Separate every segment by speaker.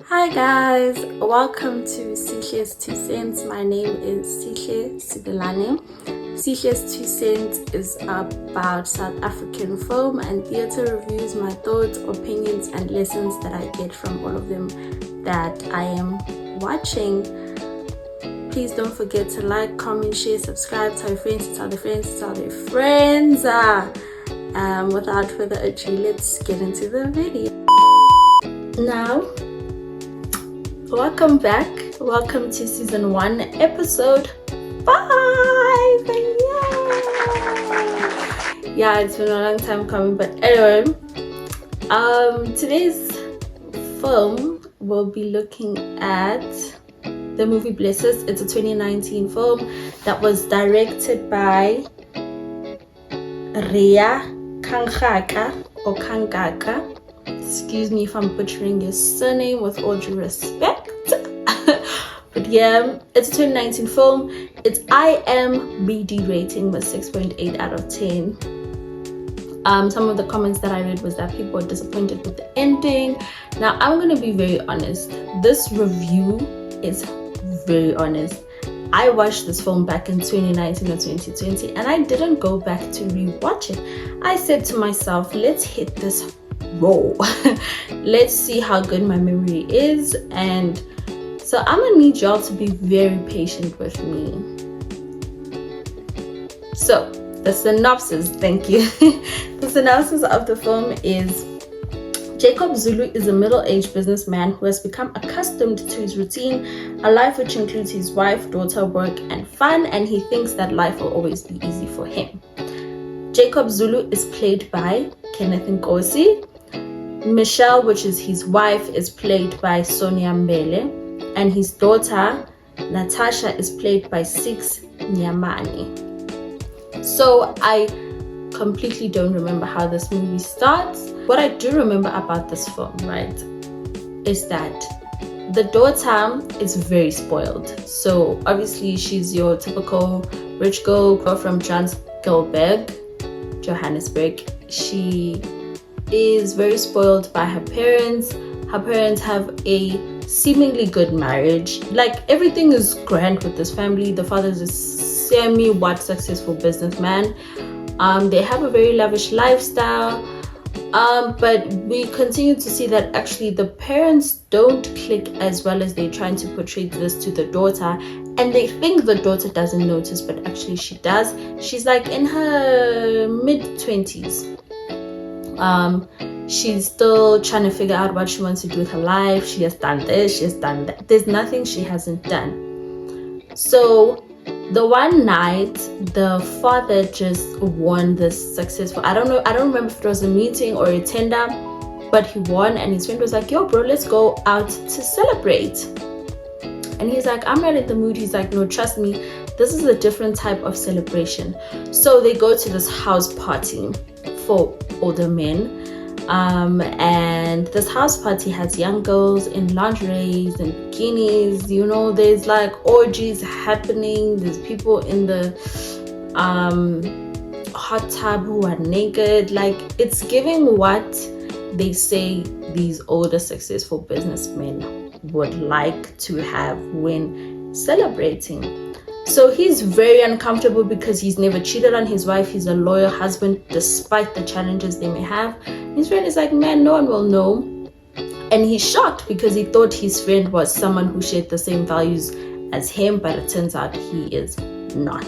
Speaker 1: Hi guys, welcome to Sihle's 2 Cents. My name is Sihle Simelane. Sihle's 2 Cents is about South African film and theatre reviews, my thoughts, opinions and lessons that I get from all of them that I am watching. Please don't forget to like, comment, share, subscribe, tell your friends, tell their friends, tell their friends. Without further ado, let's get into the video. Now, welcome back. Welcome to season 1, episode 5. Yeah, it's been a long time coming, but anyway, today's film we'll be looking at the movie Blessers. It's a 2019 film that was directed by Ria Kangaka or Kangaka. Excuse me if I'm butchering your surname, with all due respect. But yeah, it's a 2019 film. Its IMDb rating was 6.8 out of 10. Some of the comments that I read was that people were disappointed with the ending. Now, I'm going to be very honest. This review is very honest. I watched this film back in 2019 or 2020 and I didn't go back to rewatch it. I said to myself, let's hit this raw. Let's see how good my memory is, and so I'm gonna need y'all to be very patient with me. So the synopsis, thank you. The synopsis of the film is: Jacob Zulu is a middle-aged businessman who has become accustomed to his routine, a life which includes his wife, daughter, work and fun, and he thinks that life will always be easy for him. Jacob Zulu is played by Kenneth Nkosi. Michelle, which is his wife, is played by Sonia Mbele, and his daughter Natasha is played by Six Nyamani. So I completely don't remember how this movie starts. What I do remember about this film, right, is that the daughter is very spoiled. So obviously she's your typical rich girl from Johannesburg. She is very spoiled by her parents. Her parents have a seemingly good marriage. Like, everything is grand with this family. The father is a semi-what successful businessman. They have a very lavish lifestyle. But we continue to see that actually the parents don't click as well as they're trying to portray this to the daughter, and they think the daughter doesn't notice, but actually she does. She's like in her mid-20s. She's still trying to figure out what she wants to do with her life. She has done this, she has done that. There's nothing she hasn't done. So the one night, the father just won this successful, I don't remember if it was a meeting or a tender, but he won, and his friend was like, yo bro, let's go out to celebrate. And he's like, I'm not in the mood. He's like, no, trust me, this is a different type of celebration. So they go to this house party for older men, and this house party has young girls in lingeries and bikinis. You know, there's like orgies happening. There's people in the hot tub who are naked. Like, it's giving what they say these older successful businessmen would like to have when celebrating. So he's very uncomfortable because he's never cheated on his wife. He's a loyal husband despite the challenges they may have. His friend is like, man, no one will know. And he's shocked because he thought his friend was someone who shared the same values as him, but it turns out he is not.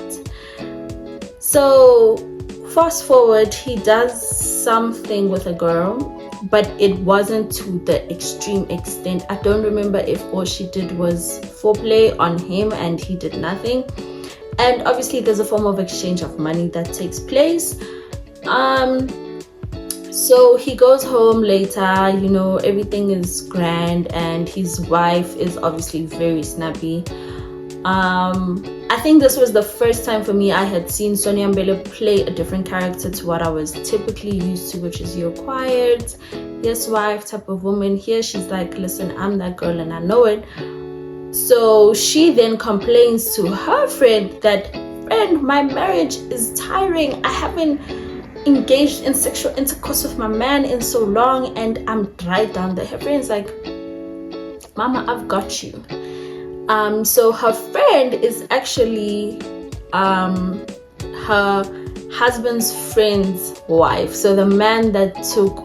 Speaker 1: So fast forward, he does something with a girl, but it wasn't to the extreme extent. I don't remember if all she did was foreplay on him and he did nothing. And obviously there's a form of exchange of money that takes place. So he goes home later, you know, everything is grand, and his wife is obviously very snappy. I think this was the first time for me I had seen Sonia Mbele play a different character to what I was typically used to, which is your quiet, yes wife type of woman. Here she's like, listen, I'm that girl and I know it. So she then complains to her friend that, friend, my marriage is tiring. I haven't engaged in sexual intercourse with my man in so long and I'm dry down there. Her friend's like, Mama, I've got you. So her friend is actually her husband's friend's wife. So the man that took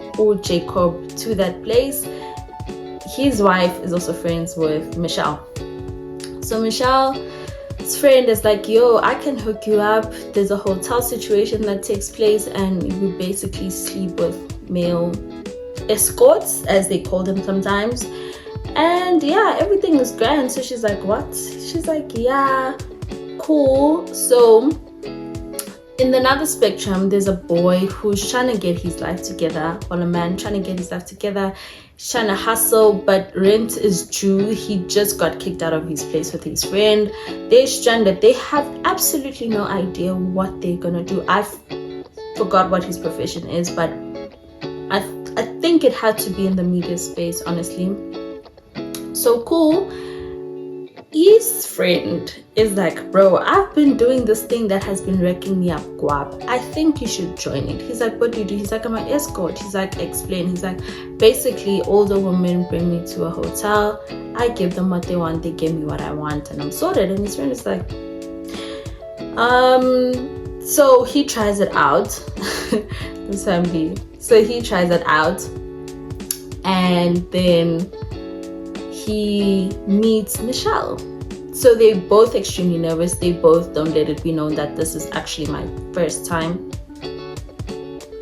Speaker 1: Jacob to that place, his wife is also friends with Michelle. So Michelle's friend is like, yo, I can hook you up. There's a hotel situation that takes place and you basically sleep with male escorts, as they call them sometimes. And yeah, everything is grand. So she's like, what? She's like, yeah, cool. So in another spectrum, there's a boy who's trying to get his life together, or a man trying to get his life together. He's trying to hustle, but rent is due. He just got kicked out of his place with his friend. They're stranded. They have absolutely no idea what they're gonna do. I forgot what his profession is, but I think it had to be in the media space, honestly. So cool. His friend is like, bro, I've been doing this thing that has been wrecking me up, guap. I think you should join it. He's like, what do you do? He's like, I'm an escort. He's like, explain. He's like, basically, older women bring me to a hotel. I give them what they want. They give me what I want, and I'm sorted. And his friend is like, so he tries it out. This family. So he tries it out, and then he meets Michelle. So they're both extremely nervous. They both don't let it be known that this is actually my first time.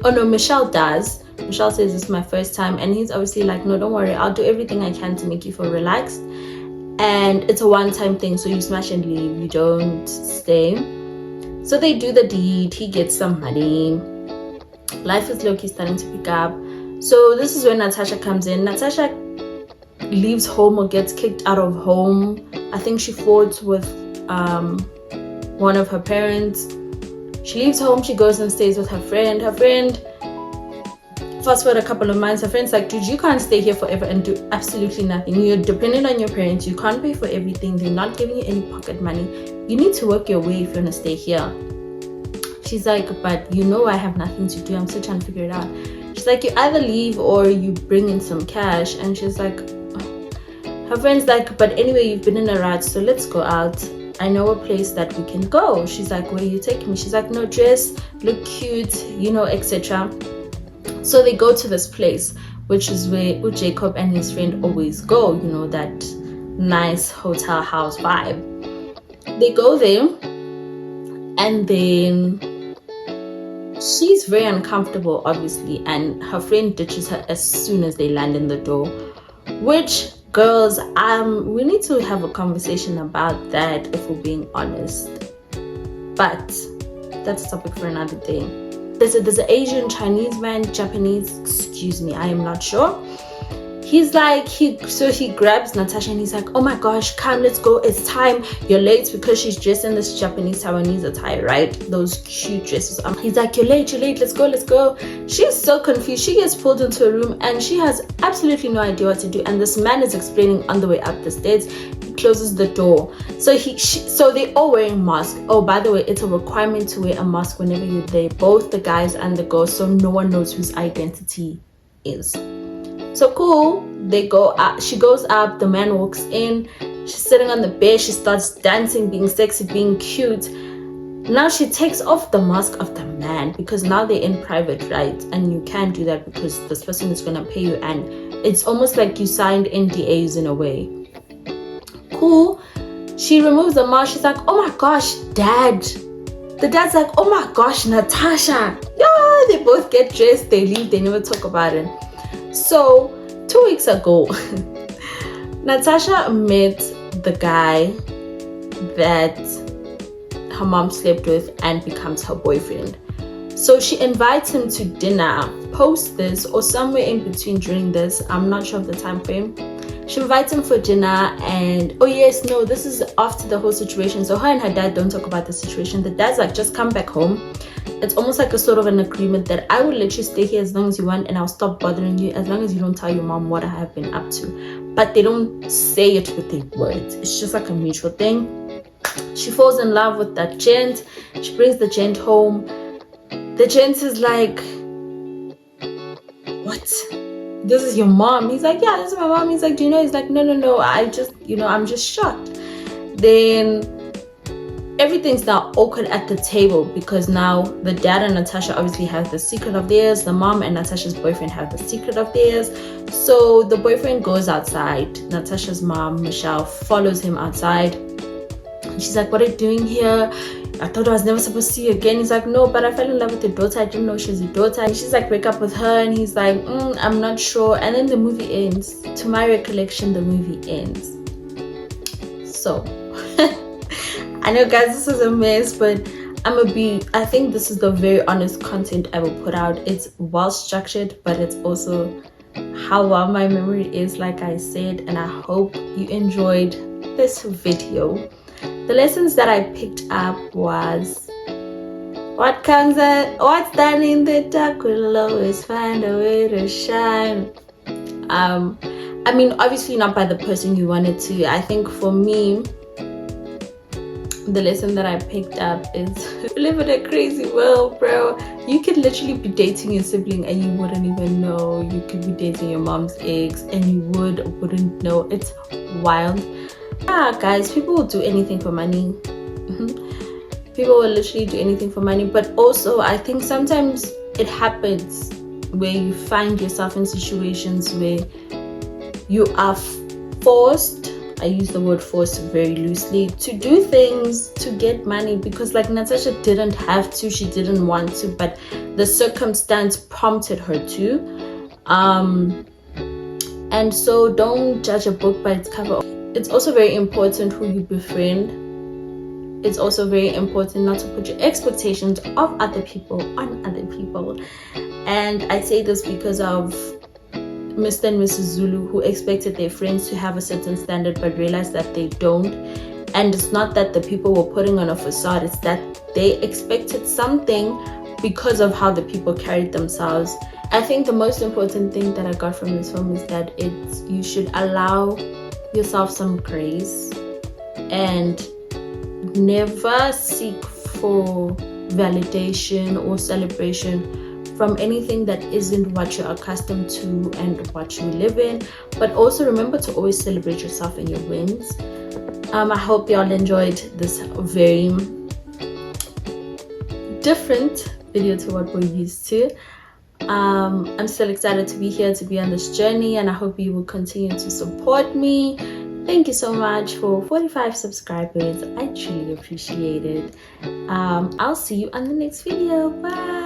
Speaker 1: Oh no, Michelle does. Michelle says this is my first time, and he's obviously like, no, don't worry, I'll do everything I can to make you feel relaxed. And it's a one-time thing, so you smash and leave, you don't stay. So they do the deed. He gets some money. Life is low-key starting to pick up. So this is when Natasha comes in. Natasha leaves home or gets kicked out of home. I think she fought with one of her parents. She leaves home, she goes and stays with her friend. Her friend, fast forward a couple of months, her friend's like, dude, you can't stay here forever and do absolutely nothing. You're dependent on your parents. You can't pay for everything. They're not giving you any pocket money. You need to work your way if you want to stay here. She's like, but you know I have nothing to do. I'm still trying to figure it out. She's like, you either leave or you bring in some cash. And she's like, her friend's like, but anyway, you've been in a rut, so let's go out. I know a place that we can go. She's like, where are you taking me? She's like, no, dress, look cute, you know, etc. So they go to this place, which is where Jacob and his friend always go, you know, that nice hotel house vibe. They go there, and then she's very uncomfortable, obviously, and her friend ditches her as soon as they land in the door, which, girls, we need to have a conversation about that if we're being honest, but that's a topic for another day. There's an Asian, Chinese man, Japanese, excuse me, I am not sure. He's like, he grabs Natasha and he's like, oh my gosh, come, let's go, it's time, you're late, because she's dressed in this Japanese Taiwanese attire, right? Those cute dresses. He's like, you're late, let's go. She's so confused. She gets pulled into a room and she has absolutely no idea what to do, and this man is explaining on the way up the stairs. He closes the door. So they're all wearing masks. Oh, by the way, it's a requirement to wear a mask whenever you're there, both the guys and the girls, so no one knows whose identity is. So cool, they go up, she goes up, the man walks in, she's sitting on the bed, she starts dancing, being sexy, being cute. Now she takes off the mask of the man, because now they're in private, right? And you can't do that because this person is gonna pay you, and it's almost like you signed NDAs in a way. Cool, she removes the mask, she's like, oh my gosh, dad. The dad's like, oh my gosh, Natasha. Yeah, they both get dressed, they leave, they never talk about it. So 2 weeks ago, Natasha met the guy that her mom slept with and becomes her boyfriend. So she invites him to dinner post this, or somewhere in between during this, I'm not sure of the time frame. She invites him for dinner, and this is after the whole situation. So her and her dad don't talk about the situation. The dad's like, just come back home. It's almost like a sort of an agreement that I will let you stay here as long as you want, and I'll stop bothering you as long as you don't tell your mom what I have been up to. But they don't say it with their words. It's just like a mutual thing. She falls in love with that gent. She brings the gent home. The gent is like, what? this is your mom? He's like, yeah, this is my mom. He's like, do you know? He's like, no, I just, I'm just shocked. Then everything's now awkward at the table because now the dad and Natasha obviously have the secret of theirs. The mom and Natasha's boyfriend have the secret of theirs. So the boyfriend goes outside. Natasha's mom, Michelle, follows him outside. And she's like, what are you doing here? I thought I was never supposed to see you again. He's like, no, but I fell in love with your daughter. I didn't know she's your daughter. And she's like, break up with her. And he's like, I'm not sure. And then the movie ends. To my recollection, the movie ends. So I know, guys, this is a mess, but I think this is the very honest content I will put out. It's well structured, but it's also how well my memory is, like I said, and I hope you enjoyed this video. The lessons that I picked up was what's done in the dark will always find a way to shine. I mean, obviously not by the person you wanted to. I think for me, the lesson that I picked up is we live in a crazy world, bro. You could literally be dating your sibling and you wouldn't even know. You could be dating your mom's ex and you wouldn't know. It's wild. Guys, people will do anything for money. People will literally do anything for money. But also, I think sometimes it happens where you find yourself in situations where you are forced, I use the word forced very loosely, to do things to get money, because like Natasha didn't have to, she didn't want to, but the circumstance prompted her to. And so don't judge a book by its cover. It's also very important who you befriend. It's also very important not to put your expectations of other people on other people. And I say this because of Mr. and Mrs. Zulu, who expected their friends to have a certain standard but realized that they don't. And it's not that the people were putting on a facade, it's that they expected something because of how the people carried themselves. I think the most important thing that I got from this film is that you should allow yourself some grace and never seek for validation or celebration from anything that isn't what you're accustomed to and what you live in. But also remember to always celebrate yourself and your wins. I hope y'all enjoyed this very different video to what we're used to. I'm still excited to be here, to be on this journey, and I hope you will continue to support me. Thank you so much for 45 subscribers. I truly appreciate it. I'll see you on the next video. Bye.